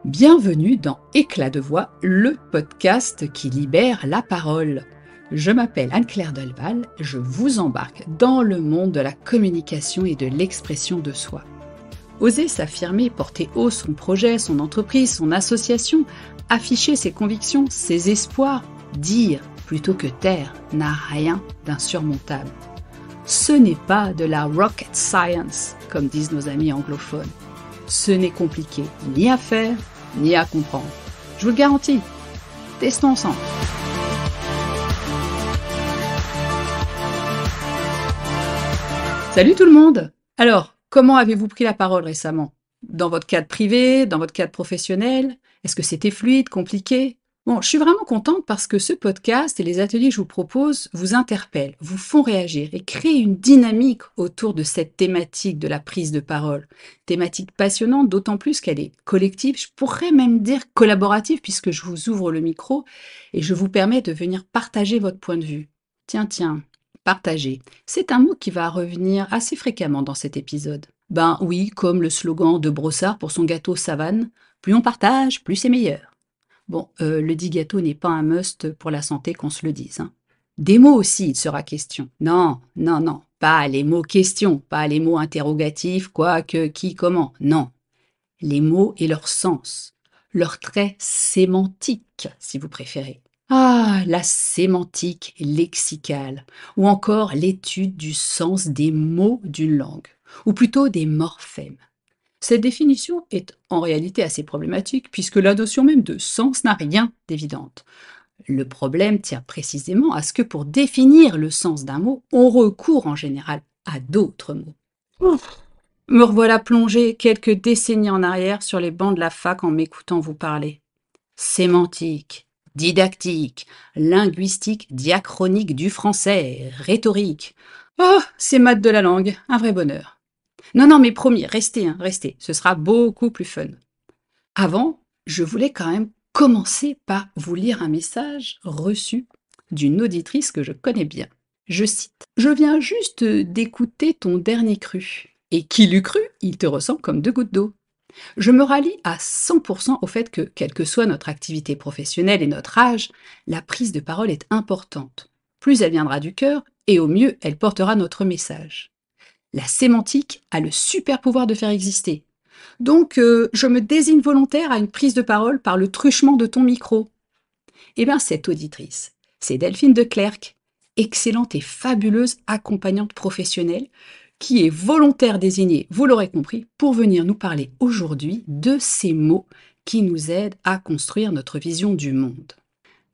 Bienvenue dans Éclat de voix, le podcast qui libère la parole. Je m'appelle Anne-Claire Delval, je vous embarque dans le monde de la communication et de l'expression de soi. Oser s'affirmer, porter haut son projet, son entreprise, son association, afficher ses convictions, ses espoirs, dire plutôt que taire n'a rien d'insurmontable. Ce n'est pas de la rocket science, comme disent nos amis anglophones. Ce n'est compliqué ni à faire, ni à comprendre. Je vous le garantis. Testons ensemble. Salut tout le monde! Alors, comment avez-vous pris la parole récemment? Dans votre cadre privé, dans votre cadre professionnel? Est-ce que c'était fluide, compliqué? Bon, je suis vraiment contente parce que ce podcast et les ateliers que je vous propose vous interpellent, vous font réagir et créent une dynamique autour de cette thématique de la prise de parole. Thématique passionnante, d'autant plus qu'elle est collective, je pourrais même dire collaborative puisque je vous ouvre le micro et je vous permets de venir partager votre point de vue. Tiens, partager. C'est un mot qui va revenir assez fréquemment dans cet épisode. Ben oui, comme le slogan de Brossard pour son gâteau Savane, plus on partage, plus c'est meilleur. Bon, le dit gâteau n'est pas un must pour la santé qu'on se le dise, hein. Des mots aussi, il sera question. Non, pas les mots questions, pas les mots interrogatifs, quoi, que, qui, comment. Non, les mots et leur sens, leurs traits sémantiques, si vous préférez. Ah, la sémantique lexicale, ou encore l'étude du sens des mots d'une langue, ou plutôt des morphèmes. Cette définition est en réalité assez problématique puisque la notion même de sens n'a rien d'évidente. Le problème tient précisément à ce que pour définir le sens d'un mot, on recourt en général à d'autres mots. Ouf. Me revoilà plongé quelques décennies en arrière sur les bancs de la fac en m'écoutant vous parler. Sémantique, didactique, linguistique, diachronique du français, rhétorique. Oh, ces maths de la langue, un vrai bonheur. Non, mais promis, restez, restez, ce sera beaucoup plus fun. Avant, je voulais quand même commencer par vous lire un message reçu d'une auditrice que je connais bien. Je cite: « Je viens juste d'écouter ton dernier cru. Et qui l'eût cru, il te ressemble comme deux gouttes d'eau. Je me rallie à 100% au fait que, quelle que soit notre activité professionnelle et notre âge, la prise de parole est importante. Plus elle viendra du cœur, et au mieux elle portera notre message. La sémantique a le super pouvoir de faire exister. Donc, je me désigne volontaire à une prise de parole par le truchement de ton micro. » Eh bien, cette auditrice, c'est Delphine de Clercq, excellente et fabuleuse accompagnante professionnelle, qui est volontaire désignée, vous l'aurez compris, pour venir nous parler aujourd'hui de ces mots qui nous aident à construire notre vision du monde.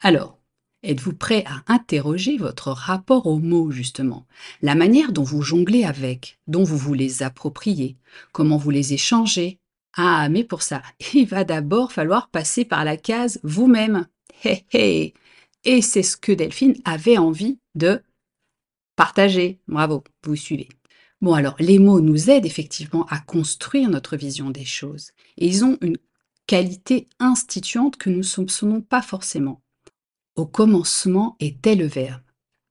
Alors, êtes-vous prêt à interroger votre rapport aux mots, justement? La manière dont vous jonglez avec, dont vous vous les appropriez, comment vous les échangez? Ah, mais pour ça, il va d'abord falloir passer par la case vous-même. Hé hé! Et c'est ce que Delphine avait envie de partager. Bravo, vous suivez. Bon alors, les mots nous aident effectivement à construire notre vision des choses. Et ils ont une qualité instituante que nous ne soupçonnons pas forcément. Au commencement était le Verbe.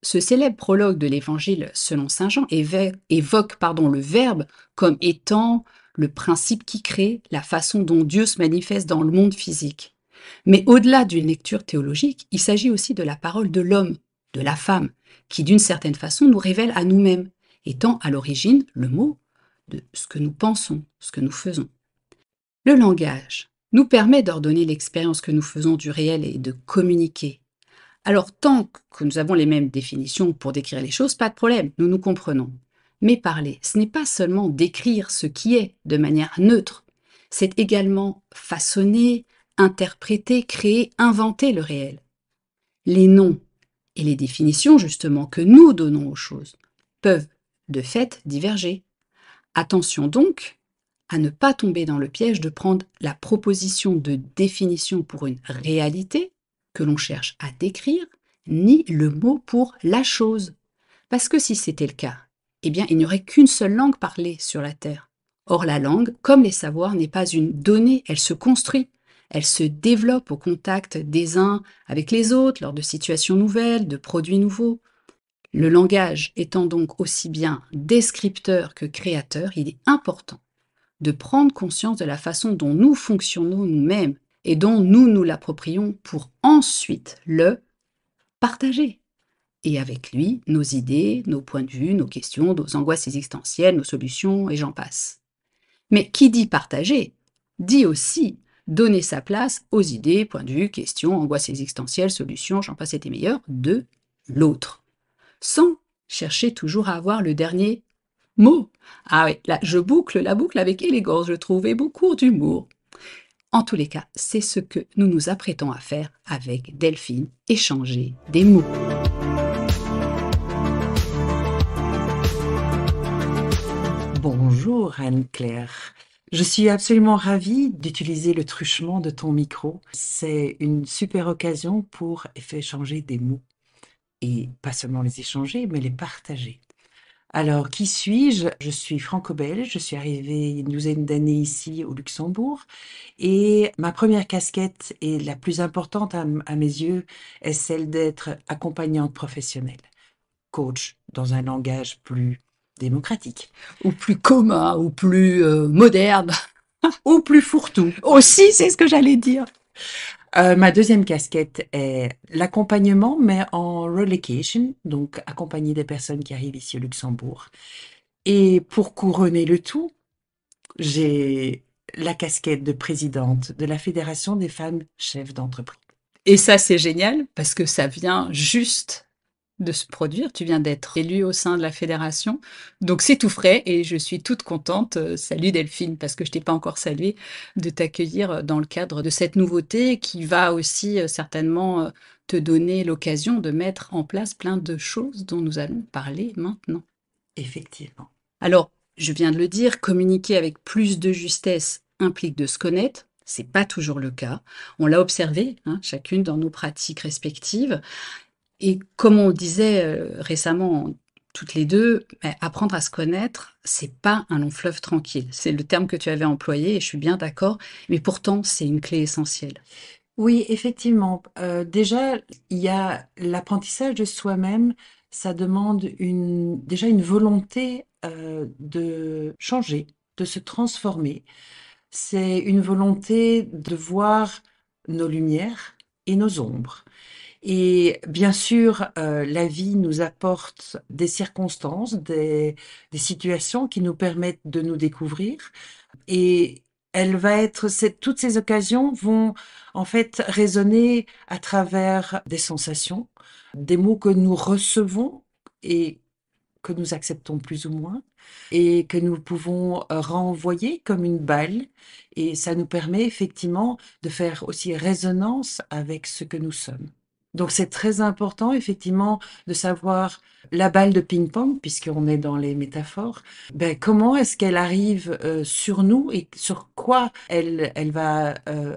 Ce célèbre prologue de l'Évangile selon saint Jean évoque le Verbe comme étant le principe qui crée la façon dont Dieu se manifeste dans le monde physique. Mais au-delà d'une lecture théologique, il s'agit aussi de la parole de l'homme, de la femme, qui d'une certaine façon nous révèle à nous-mêmes, étant à l'origine le mot de ce que nous pensons, ce que nous faisons. Le langage nous permet d'ordonner l'expérience que nous faisons du réel et de communiquer. Alors, tant que nous avons les mêmes définitions pour décrire les choses, pas de problème, nous nous comprenons. Mais parler, ce n'est pas seulement décrire ce qui est de manière neutre, c'est également façonner, interpréter, créer, inventer le réel. Les noms et les définitions, justement, que nous donnons aux choses peuvent, de fait, diverger. Attention donc à ne pas tomber dans le piège de prendre la proposition de définition pour une réalité que l'on cherche à décrire, ni le mot pour la chose. Parce que si c'était le cas, eh bien, il n'y aurait qu'une seule langue parlée sur la Terre. Or, la langue, comme les savoirs, n'est pas une donnée, elle se construit. Elle se développe au contact des uns avec les autres, lors de situations nouvelles, de produits nouveaux. Le langage étant donc aussi bien descripteur que créateur, il est important de prendre conscience de la façon dont nous fonctionnons nous-mêmes et dont nous nous l'approprions pour ensuite le partager. Et avec lui, nos idées, nos points de vue, nos questions, nos angoisses existentielles, nos solutions, et j'en passe. Mais qui dit partager, dit aussi donner sa place aux idées, points de vue, questions, angoisses existentielles, solutions, j'en passe et des meilleurs, de l'autre. Sans chercher toujours à avoir le dernier mot. Ah oui, là, je boucle la boucle avec élégance, je trouve, et beaucoup d'humour. En tous les cas, c'est ce que nous nous apprêtons à faire avec Delphine, échanger des mots. Bonjour Anne-Claire. Je suis absolument ravie d'utiliser le truchement de ton micro. C'est une super occasion pour échanger des mots. Et pas seulement les échanger, mais les partager. Alors, qui suis-je? Je suis franco-belge, je suis arrivée une douzaine d'années ici au Luxembourg et ma première casquette et la plus importante à mes yeux est celle d'être accompagnante professionnelle, coach dans un langage plus démocratique. Ou plus commun, ou plus moderne. Ou plus fourre-tout. Aussi, c'est ce que j'allais dire. Ma deuxième casquette est l'accompagnement, mais en relocation, donc accompagner des personnes qui arrivent ici au Luxembourg. Et pour couronner le tout, j'ai la casquette de présidente de la Fédération des femmes chefs d'entreprise. Et ça, c'est génial parce que ça vient juste de se produire. Tu viens d'être élue au sein de la fédération. Donc, c'est tout frais et je suis toute contente. Salut Delphine, parce que je t'ai pas encore salué, de t'accueillir dans le cadre de cette nouveauté qui va aussi certainement te donner l'occasion de mettre en place plein de choses dont nous allons parler maintenant. Effectivement. Alors, je viens de le dire, communiquer avec plus de justesse implique de se connaître. C'est pas toujours le cas. On l'a observé, hein, chacune dans nos pratiques respectives. Et comme on le disait récemment, toutes les deux, apprendre à se connaître, c'est pas un long fleuve tranquille. C'est le terme que tu avais employé et je suis bien d'accord. Mais pourtant, c'est une clé essentielle. Oui, effectivement. Déjà, il y a l'apprentissage de soi-même, ça demande déjà une volonté de changer, de se transformer. C'est une volonté de voir nos lumières et nos ombres. Et bien sûr, la vie nous apporte des circonstances, des situations qui nous permettent de nous découvrir. Et toutes ces occasions vont en fait résonner à travers des sensations, des mots que nous recevons et que nous acceptons plus ou moins et que nous pouvons renvoyer comme une balle. Et ça nous permet effectivement de faire aussi résonance avec ce que nous sommes. Donc c'est très important effectivement de savoir la balle de ping-pong, puisqu'on est dans les métaphores, ben, comment est-ce qu'elle arrive sur nous et sur quoi elle va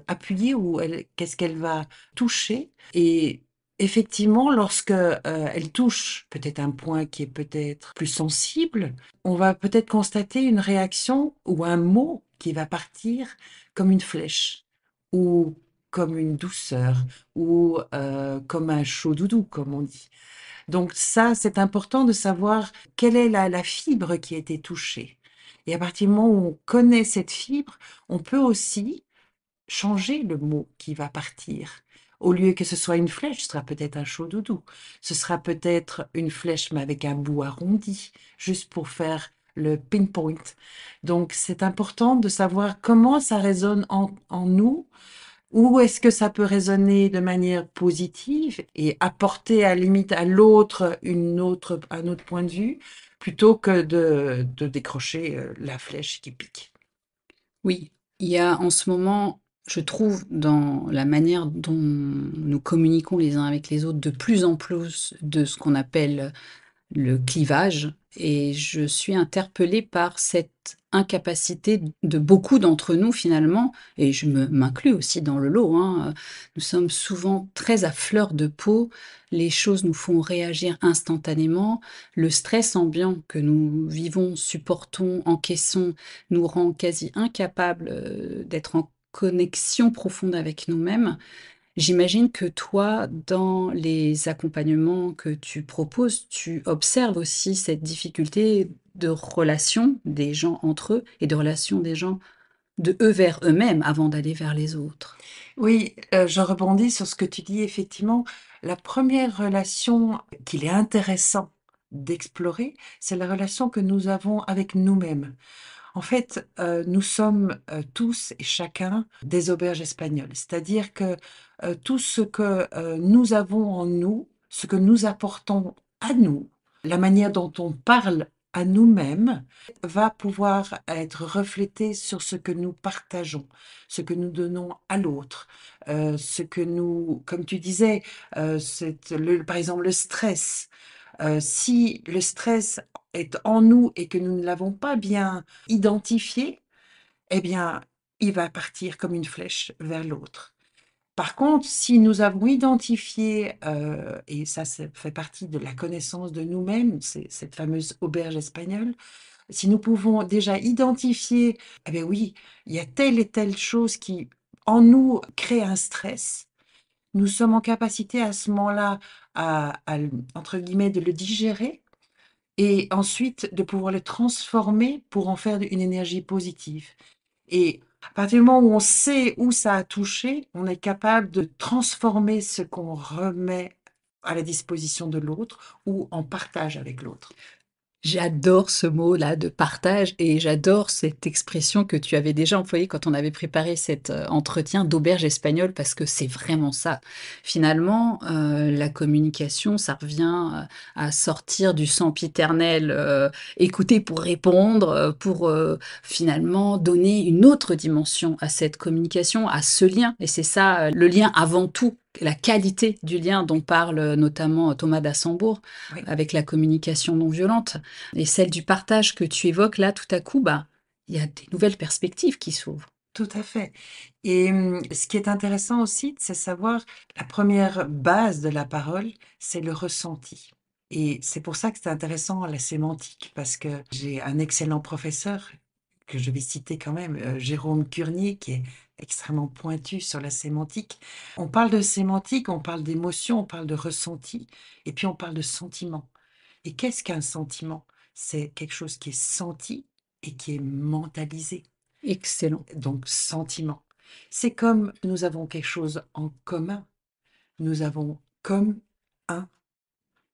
appuyer ou qu'est-ce qu'elle va toucher. Et effectivement, lorsque elle touche peut-être un point qui est peut-être plus sensible, on va peut-être constater une réaction ou un mot qui va partir comme une flèche ou comme une douceur ou comme un chaud doudou, comme on dit. Donc ça, c'est important de savoir quelle est la fibre qui a été touchée. Et à partir du moment où on connaît cette fibre, on peut aussi changer le mot qui va partir. Au lieu que ce soit une flèche, ce sera peut-être un chaud doudou. Ce sera peut-être une flèche, mais avec un bout arrondi, juste pour faire le pinpoint. Donc, c'est important de savoir comment ça résonne en nous, où est-ce que ça peut résonner de manière positive et apporter à la limite à l'autre un autre point de vue, plutôt que de décrocher la flèche qui pique. Oui, il y a en ce moment, je trouve, dans la manière dont nous communiquons les uns avec les autres, de plus en plus de ce qu'on appelle le clivage et je suis interpellée par cette incapacité de beaucoup d'entre nous finalement, et je m'inclus aussi dans le lot, hein, nous sommes souvent très à fleur de peau, les choses nous font réagir instantanément, le stress ambiant que nous vivons, supportons, encaissons, nous rend quasi incapables d'être en connexion profonde avec nous-mêmes. J'imagine que toi, dans les accompagnements que tu proposes, tu observes aussi cette difficulté de relations des gens entre eux et de relations des gens de eux vers eux-mêmes avant d'aller vers les autres. Oui, je rebondis sur ce que tu dis. Effectivement, la première relation qu'il est intéressant d'explorer, c'est la relation que nous avons avec nous-mêmes. En fait, nous sommes, tous et chacun des auberges espagnoles. C'est-à-dire que, tout ce que, nous avons en nous, ce que nous apportons à nous, la manière dont on parle à nous-mêmes, va pouvoir être reflété sur ce que nous partageons, ce que nous donnons à l'autre, ce que nous comme tu disais, par exemple, le stress. Si le stress est en nous et que nous ne l'avons pas bien identifié, eh bien, il va partir comme une flèche vers l'autre. Par contre, si nous avons identifié, et ça fait partie de la connaissance de nous-mêmes, c'est cette fameuse auberge espagnole, si nous pouvons déjà identifier, eh bien oui, il y a telle et telle chose qui, en nous, crée un stress, nous sommes en capacité à ce moment-là entre guillemets, de le digérer et ensuite de pouvoir le transformer pour en faire une énergie positive. Et à partir du moment où on sait où ça a touché, on est capable de transformer ce qu'on remet à la disposition de l'autre ou en partage avec l'autre. J'adore ce mot-là de partage et j'adore cette expression que tu avais déjà employée quand on avait préparé cet, entretien d'auberge espagnole parce que c'est vraiment ça. Finalement, la communication, ça revient, à sortir du sempiternel, écouter pour répondre, pour, finalement donner une autre dimension à cette communication, à ce lien et c'est ça, le lien avant tout, la qualité du lien dont parle, notamment Thomas d'Assembourg Oui. avec la communication non violente. Et celle du partage que tu évoques là, tout à coup, bah, il y a des nouvelles perspectives qui s'ouvrent. Tout à fait. Et ce qui est intéressant aussi, c'est savoir la première base de la parole, c'est le ressenti. Et c'est pour ça que c'est intéressant la sémantique, parce que j'ai un excellent professeur que je vais citer quand même, Jérôme Curnier, qui est extrêmement pointu sur la sémantique. On parle de sémantique, on parle d'émotion, on parle de ressenti, et puis on parle de sentiment. Et qu'est-ce qu'un sentiment? C'est quelque chose qui est senti et qui est mentalisé. Excellent. Donc, sentiment. C'est comme nous avons quelque chose en commun. Nous avons comme un.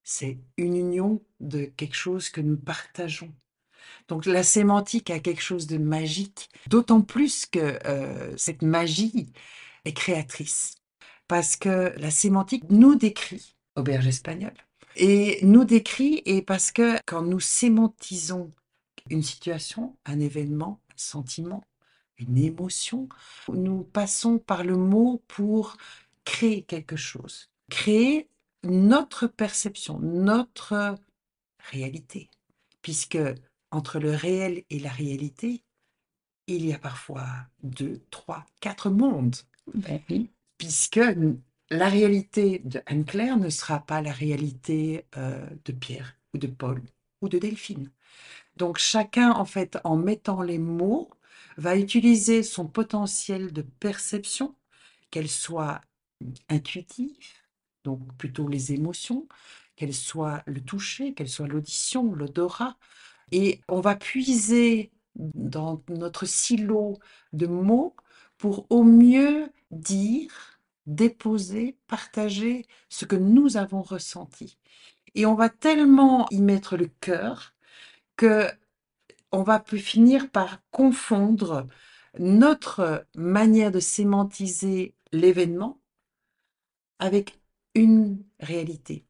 C'est une union de quelque chose que nous partageons. Donc, la sémantique a quelque chose de magique, d'autant plus que cette magie est créatrice. Parce que la sémantique nous décrit, auberge espagnole, et nous décrit, et parce que quand nous sémantisons une situation, un événement, un sentiment, une émotion. Nous passons par le mot pour créer quelque chose, créer notre perception, notre réalité, puisque entre le réel et la réalité, il y a parfois 2, 3, 4 mondes, Ben oui. puisque la réalité de Anne-Claire ne sera pas la réalité de Pierre ou de Paul ou de Delphine. Donc chacun, en fait, en mettant les mots, va utiliser son potentiel de perception, qu'elle soit intuitive, donc plutôt les émotions, qu'elle soit le toucher, qu'elle soit l'audition, l'odorat, et on va puiser dans notre silo de mots pour au mieux dire, déposer, partager ce que nous avons ressenti. Et on va tellement y mettre le cœur que on va finir par confondre notre manière de sémantiser l'événement avec une réalité.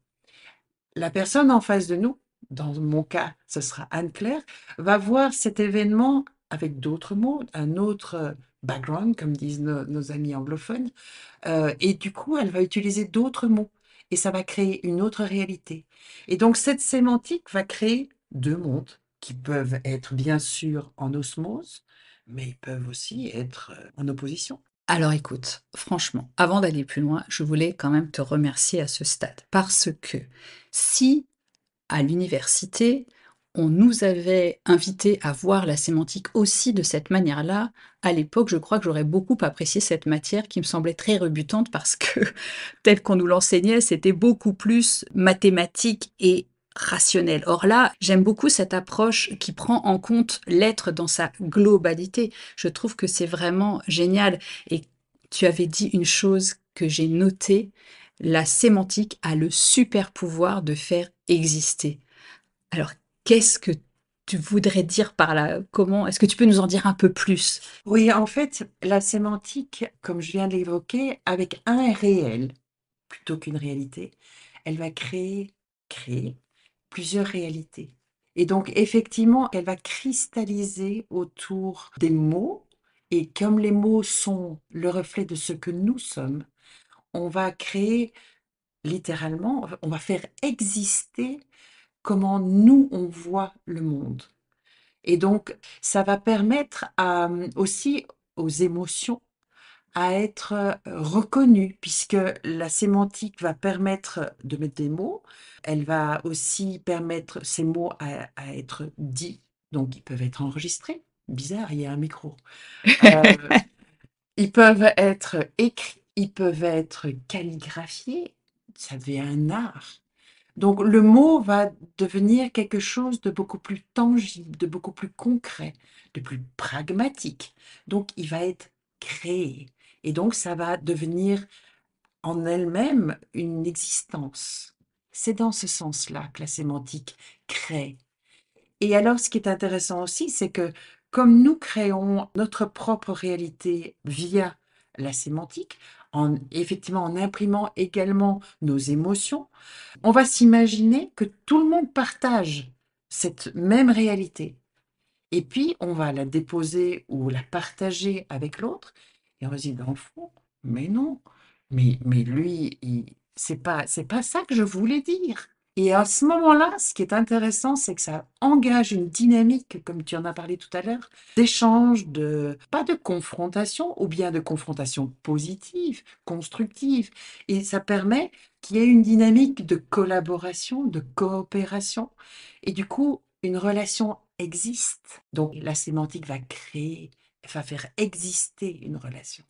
La personne en face de nous, dans mon cas, ce sera Anne-Claire, va voir cet événement avec d'autres mots, un autre background, comme disent nos amis anglophones, et du coup, elle va utiliser d'autres mots et ça va créer une autre réalité. Et donc, cette sémantique va créer deux mondes qui peuvent être bien sûr en osmose, mais ils peuvent aussi être en opposition. Alors écoute, franchement, avant d'aller plus loin, je voulais quand même te remercier à ce stade parce que si à l'université, on nous avait invités à voir la sémantique aussi de cette manière-là, à l'époque, je crois que j'aurais beaucoup apprécié cette matière qui me semblait très rebutante parce que, telle qu'on nous l'enseignait, c'était beaucoup plus mathématique et rationnel. Or là, j'aime beaucoup cette approche qui prend en compte l'être dans sa globalité. Je trouve que c'est vraiment génial. Et tu avais dit une chose que j'ai notée, la sémantique a le super pouvoir de faire exister. Alors, qu'est-ce que tu voudrais dire par là? Comment est-ce que tu peux nous en dire un peu plus? Oui, en fait, la sémantique, comme je viens de l'évoquer, avec un réel plutôt qu'une réalité, elle va créer plusieurs réalités. Et donc, effectivement, elle va cristalliser autour des mots. Et comme les mots sont le reflet de ce que nous sommes, on va créer littéralement, on va faire exister comment nous, on voit le monde. Et donc, ça va permettre aussi aux émotions à être reconnues, puisque la sémantique va permettre de mettre des mots. Elle va aussi permettre ces mots à être dits, donc ils peuvent être enregistrés. Bizarre, il y a un micro. Euh, Ils peuvent être écrits, ils peuvent être calligraphiés. Ça devient un art. Donc le mot va devenir quelque chose de beaucoup plus tangible, de beaucoup plus concret, de plus pragmatique. Donc il va être créé. Et donc ça va devenir en elle-même une existence. C'est dans ce sens-là que la sémantique crée. Et alors ce qui est intéressant aussi, c'est que comme nous créons notre propre réalité via la sémantique, effectivement en imprimant également nos émotions, on va s'imaginer que tout le monde partage cette même réalité. Et puis, on va la déposer ou la partager avec l'autre. Et on va se dire, dans le fond, mais non, mais lui, c'est pas ça que je voulais dire. Et à ce moment-là, ce qui est intéressant, c'est que ça engage une dynamique, comme tu en as parlé tout à l'heure, d'échange, pas de confrontation, ou bien de confrontation positive, constructive. Et ça permet qu'il y ait une dynamique de collaboration, de coopération. Et du coup, une relation existe. Donc la sémantique va créer, va faire exister une relation.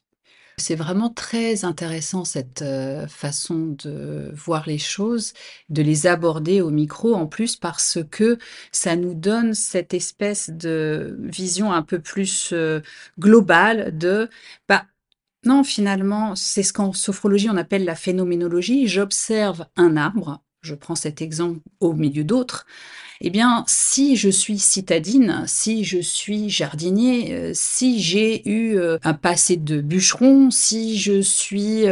C'est vraiment très intéressant cette, façon de voir les choses, de les aborder au micro en plus parce que ça nous donne cette espèce de vision un peu plus, globale de, bah, non finalement, c'est ce qu'en sophrologie on appelle la phénoménologie. J'observe un arbre, je prends cet exemple au milieu d'autres. Eh bien, si je suis citadine, si je suis jardinier, si j'ai eu, un passé de bûcheron, si je suis,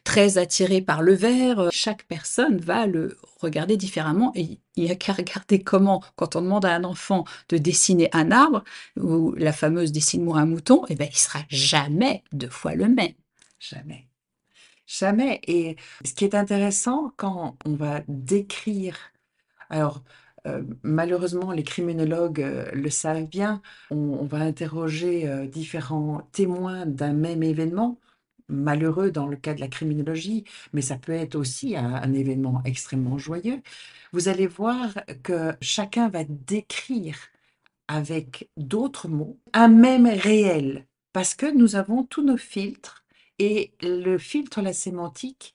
très attirée par le vert, chaque personne va le regarder différemment et il y a qu'à regarder comment, quand on demande à un enfant de dessiner un arbre ou la fameuse «dessine-moi un mouton», eh ben, il sera jamais 2 fois le même. Jamais. Jamais. Et ce qui est intéressant quand on va décrire, alors malheureusement les criminologues le savent bien, on va interroger différents témoins d'un même événement, malheureux dans le cas de la criminologie, mais ça peut être aussi un événement extrêmement joyeux. Vous allez voir que chacun va décrire avec d'autres mots, un même réel, parce que nous avons tous nos filtres et le filtre, la sémantique,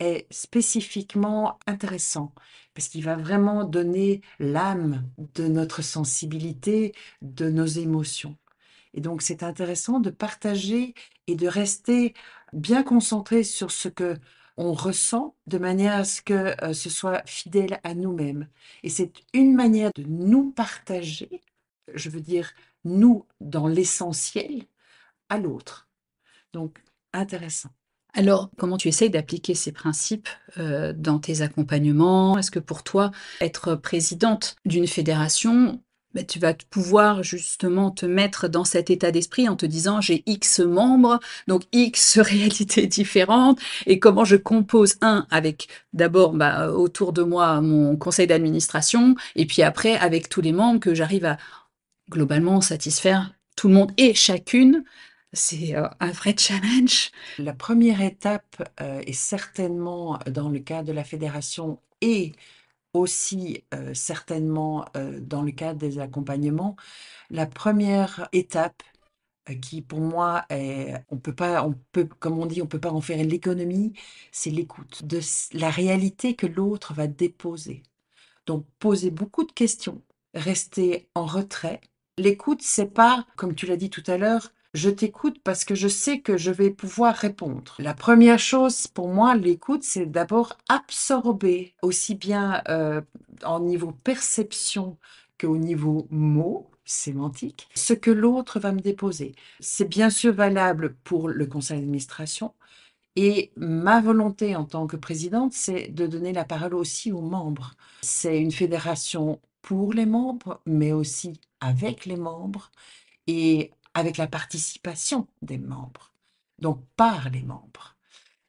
est spécifiquement intéressant parce qu'il va vraiment donner l'âme de notre sensibilité, de nos émotions. Et donc, c'est intéressant de partager et de rester bien concentré sur ce que on ressent de manière à ce que ce soit fidèle à nous-mêmes. Et c'est une manière de nous partager, je veux dire, nous dans l'essentiel, à l'autre. Donc, intéressant. Alors, comment tu essayes d'appliquer ces principes, dans tes accompagnements? Est-ce que pour toi, être présidente d'une fédération, bah, tu vas pouvoir justement te mettre dans cet état d'esprit en te disant: «J'ai X membres, donc X réalités différentes et comment je compose avec d'abord, bah, autour de moi mon conseil d'administration et puis après avec tous les membres que j'arrive à globalement satisfaire tout le monde et chacune». C'est, un vrai challenge. La première étape est certainement dans le cadre de la fédération et aussi certainement dans le cadre des accompagnements. La première étape qui pour moi est, on peut pas, on peut, comme on dit, on peut pas en faire l'économie, c'est l'écoute de la réalité que l'autre va déposer. Donc, posez beaucoup de questions, restez en retrait. L'écoute, c'est pas, comme tu l'as dit tout à l'heure, je t'écoute parce que je sais que je vais pouvoir répondre. La première chose pour moi, l'écoute, c'est d'abord absorber aussi bien en niveau perception qu'au niveau mots, sémantique, ce que l'autre va me déposer. C'est bien sûr valable pour le conseil d'administration, et ma volonté en tant que présidente, c'est de donner la parole aussi aux membres. C'est une fédération pour les membres, mais aussi avec les membres et avec la participation des membres, donc par les membres.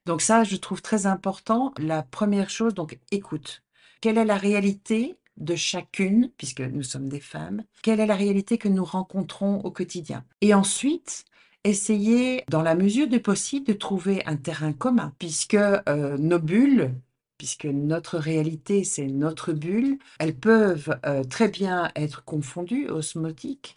Donc ça, je trouve très important. La première chose, donc écoute. Quelle est la réalité de chacune, puisque nous sommes des femmes? Quelle est la réalité que nous rencontrons au quotidien? Et ensuite, essayer, dans la mesure du possible, de trouver un terrain commun, puisque nos bulles, puisque notre réalité, c'est notre bulle, elles peuvent très bien être confondues, osmotiques,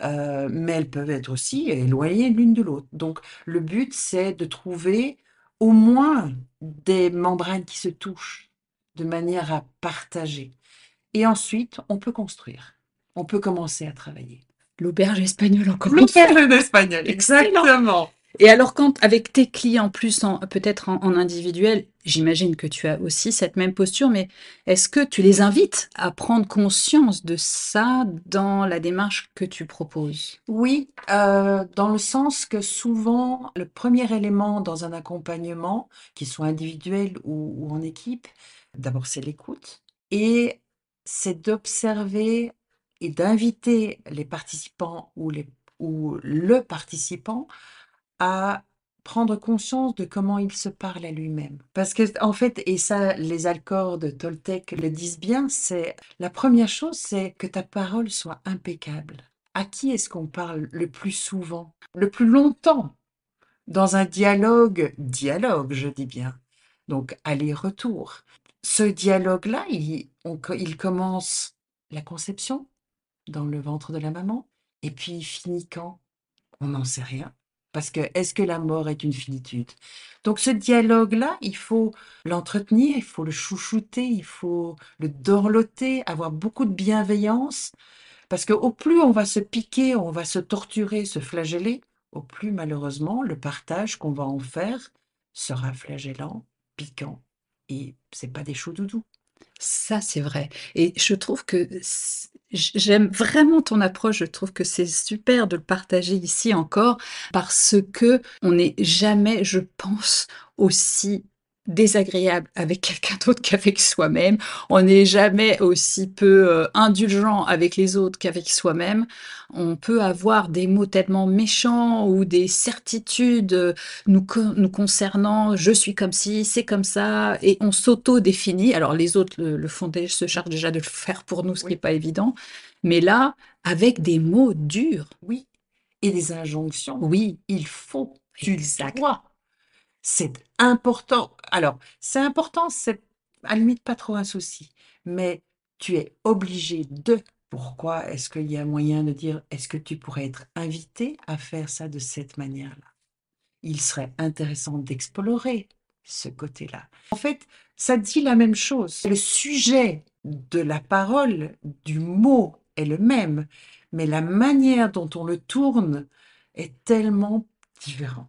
mais elles peuvent être aussi éloignées l'une de l'autre. Donc, le but, c'est de trouver au moins des membranes qui se touchent de manière à partager. Et ensuite, on peut construire. On peut commencer à travailler. L'auberge espagnole, encore une fois. L'auberge espagnole, Excellent. exactement. Et alors, quand, avec tes clients plus peut-être en individuel, j'imagine que tu as aussi cette même posture, mais est-ce que tu les invites à prendre conscience de ça dans la démarche que tu proposes? Oui, dans le sens que souvent, le premier élément dans un accompagnement, qu'il soit individuel ou en équipe, d'abord c'est l'écoute et c'est d'observer et d'inviter les participants ou le participant à prendre conscience de comment il se parle à lui-même. Parce que, en fait, et ça, les Alcors de Toltec le disent bien, c'est la première chose, c'est que ta parole soit impeccable. À qui est-ce qu'on parle le plus souvent, le plus longtemps dans un dialogue, je dis bien. Donc, aller-retour. Ce dialogue-là, il commence la conception dans le ventre de la maman, et puis il finit quand? On n'en sait rien. Parce que est-ce que la mort est une finitude? Donc ce dialogue-là, il faut l'entretenir, il faut le chouchouter, il faut le dorloter, avoir beaucoup de bienveillance, parce qu'au plus on va se piquer, on va se torturer, se flageller, au plus malheureusement le partage qu'on va en faire sera flagellant, piquant, et c'est pas des choux doudous. Ça, c'est vrai et je trouve que j'aime vraiment ton approche. Je trouve que c'est super de le partager ici encore parce que on n'est jamais, je pense, aussi désagréable avec quelqu'un d'autre qu'avec soi-même. On n'est jamais aussi peu, indulgent avec les autres qu'avec soi-même. On peut avoir des mots tellement méchants ou des certitudes, nous concernant, je suis comme ci, c'est comme ça, et on s'auto-définit. Alors les autres le font, se chargent déjà de le faire pour nous, ce qui n'est Oui, pas évident. Mais là, avec des mots durs, oui. Et des injonctions. oui, Il faut, tu exact. dois. C'est important. Alors, c'est important, c'est à la limite pas trop un souci, mais tu es obligé de. Pourquoi est-ce qu'il y a moyen de dire, est-ce que tu pourrais être invité à faire ça de cette manière-là? Il serait intéressant d'explorer ce côté-là. En fait, ça dit la même chose. Le sujet de la parole, du mot est le même, mais la manière dont on le tourne est tellement différente.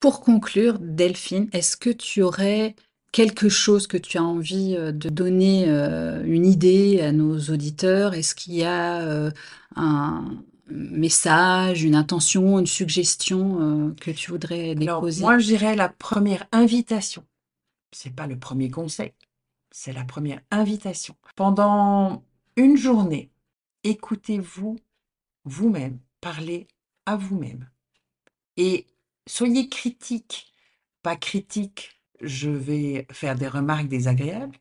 Pour conclure, Delphine, est-ce que tu aurais quelque chose que tu as envie de donner, une idée à nos auditeurs? Est-ce qu'il y a un message, une intention, une suggestion que tu voudrais Alors, déposer? moi, je dirais la première invitation. C'est pas le premier conseil, c'est la première invitation. Pendant une journée, écoutez-vous vous-même, parlez à vous-même et soyez critique. Pas critique, je vais faire des remarques désagréables,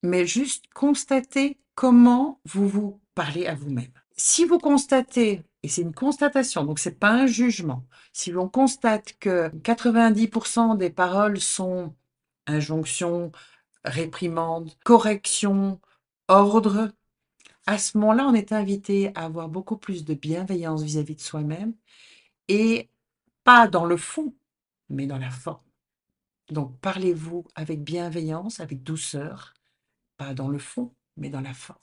mais juste constatez comment vous vous parlez à vous-même. Si vous constatez, et c'est une constatation, donc c'est pas un jugement, si l'on constate que 90% des paroles sont injonction, réprimande, correction, ordre, à ce moment-là, on est invité à avoir beaucoup plus de bienveillance vis-à-vis de soi-même et pas dans le fond, mais dans la forme. Donc, parlez-vous avec bienveillance, avec douceur, pas dans le fond, mais dans la forme.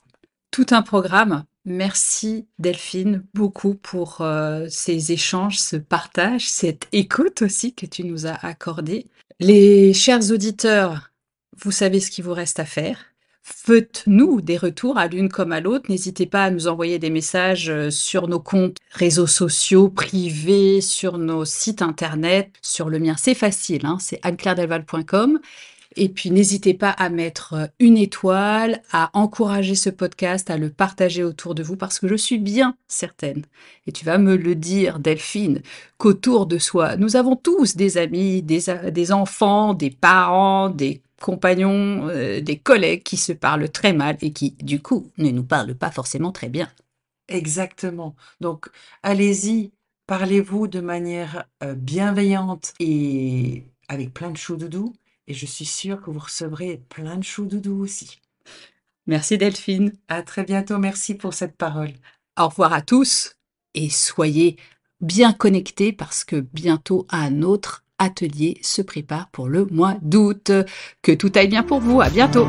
Tout un programme. Merci Delphine beaucoup pour ces échanges, ce partage, cette écoute aussi que tu nous as accordé. Les chers auditeurs, vous savez ce qu'il vous reste à faire. Faites-nous des retours à l'une comme à l'autre. N'hésitez pas à nous envoyer des messages sur nos comptes réseaux sociaux privés, sur nos sites internet. Sur le mien, c'est facile, hein, c'est anne-claire-delval.com. Et puis, n'hésitez pas à mettre une étoile, à encourager ce podcast, à le partager autour de vous, parce que je suis bien certaine, et tu vas me le dire, Delphine, qu'autour de soi, nous avons tous des amis, des enfants, des parents, des compagnons, des collègues qui se parlent très mal et qui, du coup, ne nous parlent pas forcément très bien. Exactement. Donc, allez-y, parlez-vous de manière bienveillante et avec plein de chou-doudou. Et je suis sûre que vous recevrez plein de chou-doudou aussi. Merci Delphine. À très bientôt. Merci pour cette parole. Au revoir à tous et soyez bien connectés parce que bientôt un autre atelier se prépare pour le mois d'août. Que tout aille bien pour vous. À bientôt.